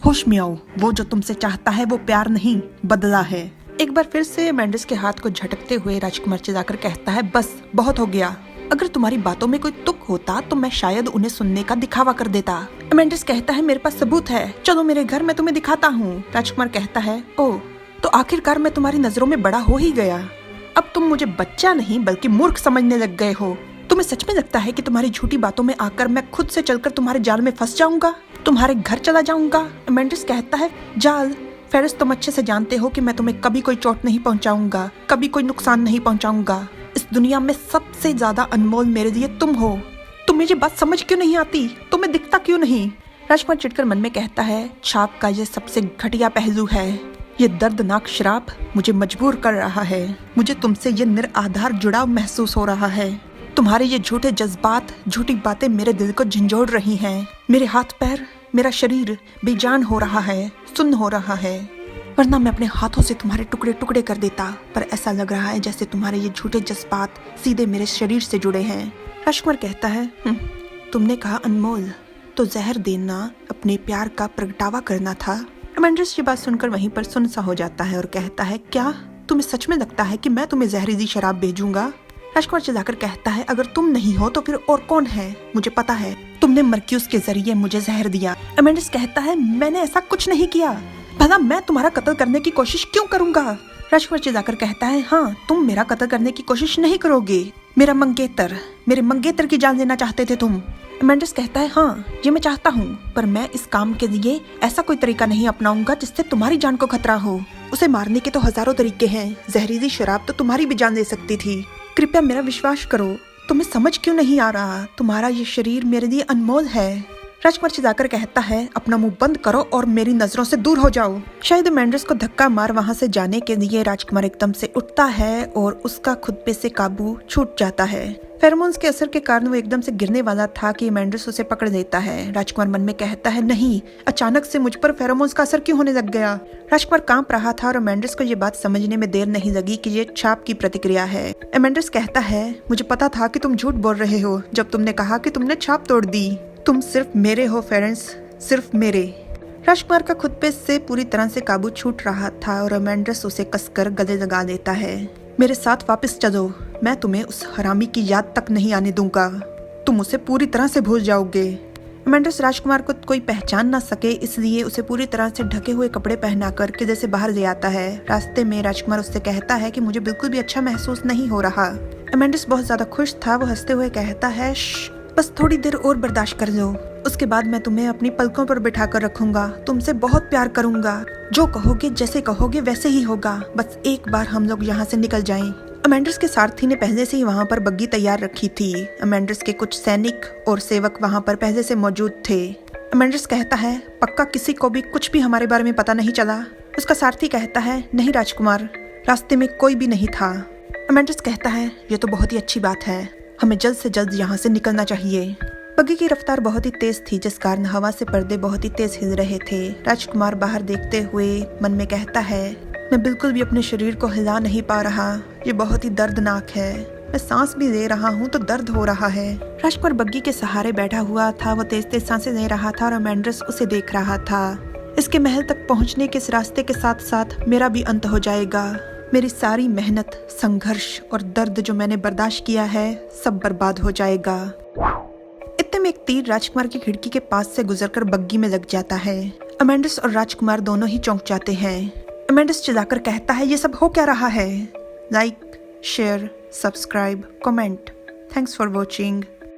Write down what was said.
होश में आओ, वो जो तुमसे चाहता है वो प्यार नहीं बदला है। एक बार फिर से मेंडिस के हाथ को झटकते हुए राजकुमार चिल्लाकर कहता है, बस बहुत हो गया। अगर तुम्हारी बातों में कोई तुक होता तो मैं शायद उन्हें सुनने का दिखावा कर देता। मेंडिस कहता है, मेरे पास सबूत है, चलो मेरे घर, मैं तुम्हें दिखाता हूँ। राजकुमार कहता है, ओह, तो आखिरकार मैं तुम्हारी नजरों में बड़ा हो ही गया। अब तुम मुझे बच्चा नहीं बल्कि मूर्ख समझने लग गए हो। तुम्हें सच में लगता है कि तुम्हारी झूठी बातों में आकर मैं खुद से चलकर तुम्हारे जाल में फंस जाऊंगा, तुम्हारे घर चला जाऊंगा? मेंडिस कहता है, जाल? फेरिस, तुम अच्छे से जानते हो कि मैं तुम्हें कभी कोई चोट नहीं पहुंचाऊंगा, कभी कोई नुकसान नहीं पहुंचाऊंगा। इस दुनिया में सबसे ज्यादा अनमोल मेरे लिए तुम हो। तुम्हें ये बात समझ क्यों नहीं आती? तुम्हें दिखता क्यों नहीं? राजकुमार चिढ़कर मन में कहता है, छाप का ये सबसे घटिया पहलू है। ये दर्दनाक श्राप मुझे मजबूर कर रहा है। मुझे तुमसे ये निराधार जुड़ाव महसूस हो रहा है। तुम्हारे ये झूठे जज्बात, झूठी बातें मेरे दिल को झंझोड़ रही हैं। मेरे हाथ पैर, मेरा शरीर बेजान हो रहा है, सुन्न हो रहा है। वरना मैं अपने हाथों से तुम्हारे टुकड़े टुकड़े कर देता, पर ऐसा लग रहा है जैसे तुम्हारे ये झूठे जज्बात सीधे मेरे शरीर से जुड़े हैं। राजकुमार कहता है, तुमने कहा अनमोल, तो जहर देना अपने प्यार का प्रगटावा करना था। मेंडिस ये बात सुनकर वहीं पर सुन्न सा हो जाता है और कहता है, क्या तुम्हें सच में लगता है कि मैं तुम्हें जहरीली शराब भेजूंगा? राजकुमार चिल्लाकर कहता है, अगर तुम नहीं हो तो फिर और कौन है? मुझे पता है, तुमने मर्क्यूस के जरिए मुझे जहर दिया। मेंडिस कहता है, मैंने ऐसा कुछ नहीं किया। भला मैं तुम्हारा कत्ल करने की कोशिश क्यों करूंगा? राजकुमार चिल्लाकर कहता है, हाँ, तुम मेरा कत्ल करने की कोशिश नहीं करोगे। मेरा मंगेतर, मेरे मंगेतर की जान लेना चाहते थे तुम। मेंडिस कहता है, हाँ, ये मैं चाहता हूँ, पर मैं इस काम के लिए ऐसा कोई तरीका नहीं अपनाऊंगा जिससे तुम्हारी जान को खतरा हो। उसे मारने के तो हजारों तरीके हैं। जहरीली शराब तो तुम्हारी भी जान ले सकती थी। कृपया मेरा विश्वास करो। तुम्हें समझ क्यों नहीं आ रहा? तुम्हारा ये शरीर मेरे लिए अनमोल है। राजकुमार चिल्लाकर कहता है, अपना मुंह बंद करो और मेरी नजरों से दूर हो जाओ। शायद मेंडिस को धक्का मार वहां से जाने के लिए राजकुमार एकदम से उठता है और उसका खुद पे से काबू छूट जाता है। फेरोमोन्स के असर के कारण वो एकदम से गिरने वाला था कि मेंडिस उसे पकड़ लेता है। राजकुमार मन में कहता है, नहीं, अचानक से मुझ पर फेरोमोन्स का असर क्यों होने लग गया? राजकुमार कांप रहा था और मेंडिस को ये बात समझने में देर नहीं लगी कि ये छाप की प्रतिक्रिया है। मेंडिस कहता है, मुझे पता था कि तुम झूठ बोल रहे हो जब तुमने कहा कि तुमने छाप तोड़ दी। तुम सिर्फ मेरे हो फेरेंस, सिर्फ मेरे। राजकुमार का खुद पे से पूरी तरह से काबू छूट रहा था और मेंडिस उसे कसकर गले लगा लेता है। मेरे साथ वापस चलो, मैं तुम्हें उस हरामी की याद तक नहीं आने दूंगा। तुम उसे पूरी तरह से भूल जाओगे। मेंडिस राजकुमार को कोई पहचान ना सके इसलिए उसे पूरी तरह से ढके हुए कपड़े पहनाकर किले से बाहर ले आता है। रास्ते में राजकुमार उससे कहता है कि मुझे बिल्कुल भी अच्छा महसूस नहीं हो रहा। मेंडिस बहुत ज्यादा खुश था। वो हंसते हुए कहता है, बस थोड़ी देर और बर्दाश्त कर लो, उसके बाद मैं तुम्हें अपनी पलकों पर बिठा कर रखूंगा। तुमसे बहुत प्यार करूंगा। जो कहोगे, जैसे कहोगे वैसे ही होगा। बस एक बार हम लोग यहाँ से निकल जाएं। मेंडिस के सारथी ने पहले से ही वहाँ पर बग्गी तैयार रखी थी। मेंडिस के कुछ सैनिक और सेवक वहाँ पर पहले से मौजूद थे। मेंडिस कहता है, पक्का किसी को भी कुछ भी हमारे बारे में पता नहीं चला? उसका सारथी कहता है, नहीं राजकुमार, रास्ते में कोई भी नहीं था। मेंडिस कहता है, ये तो बहुत ही अच्छी बात है, हमें जल्द से जल्द यहाँ से निकलना चाहिए। बग्गी की रफ्तार बहुत ही तेज थी जिस कारण हवा से पर्दे बहुत ही तेज हिल रहे थे। राजकुमार बाहर देखते हुए मन में कहता है, मैं बिल्कुल भी अपने शरीर को हिला नहीं पा रहा। ये बहुत ही दर्दनाक है। मैं सांस भी ले रहा हूँ तो दर्द हो रहा है। राजकुमार बग्गी के सहारे बैठा हुआ था। वो तेज तेज सांसें ले रहा था और मेंडिस उसे देख रहा था। इसके महल तक पहुँचने के इस रास्ते के साथ साथ मेरा भी अंत हो जाएगा। मेरी सारी मेहनत, संघर्ष और दर्द जो मैंने बर्दाश्त किया है सब बर्बाद हो जाएगा। इतने में एक तीर राजकुमार की खिड़की के पास से गुजरकर बग्गी में लग जाता है। मेंडिस और राजकुमार दोनों ही चौंक जाते हैं। मेंडिस चिल्लाकर कहता है, ये सब हो क्या रहा है? Like, share, subscribe, comment. Thanks for watching.